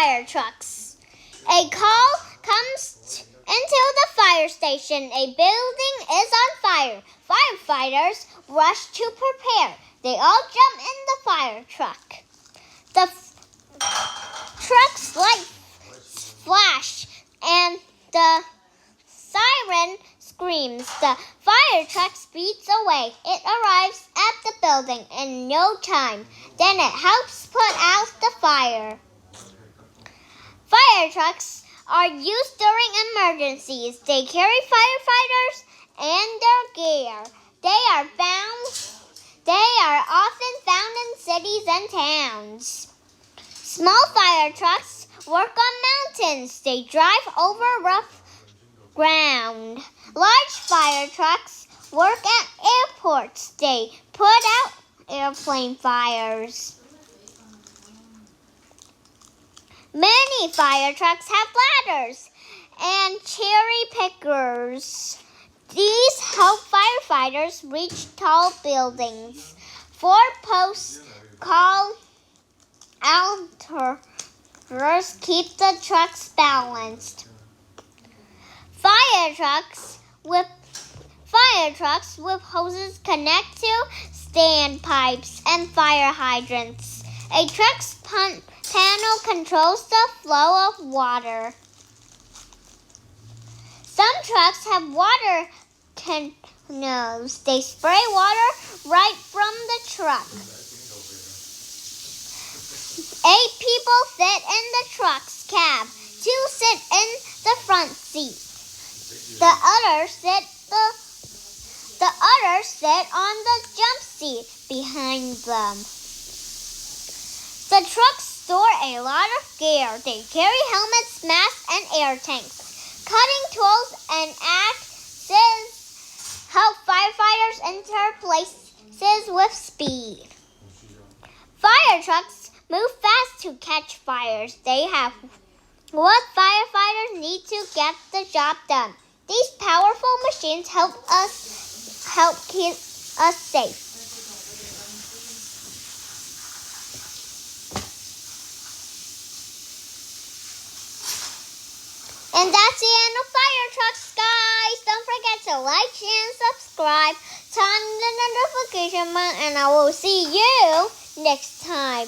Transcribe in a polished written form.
fire trucks. A call comes into the fire station. A building is on fire. Firefighters rush to prepare. They all jump in the fire truck. The truck's lights flash and the siren screams. The fire truck speeds away. It arrives at the building in no time. Then it helps put out the fire. Fire trucks are used during emergencies. They carry firefighters and their gear. They are often found in cities and towns. Small fire trucks work on mountains. They drive over rough ground. Large fire trucks work at airports. They put out airplane fires. Many fire trucks have ladders and cherry pickers. These help firefighters reach tall buildings. 4 posts called altars keep the trucks balanced. Fire trucks with hoses connect to standpipes and fire hydrants. A truck's panel controls the flow of water. Some trucks have water canoes. They spray water right from the truck. 8 people fit in the truck's cab. 2 sit in the front seat. The others sit on the jump seat behind them. The trucks store a lot of gear. They carry helmets, masks, and air tanks. Cutting tools and axes help firefighters enter places with speed. Fire trucks move fast to catch fires. They have what firefighters need to get the job done. These powerful machines help keep us safe. And that's the end of fire trucks, guys. Don't forget to like and subscribe, turn the notification button, and I will see you next time.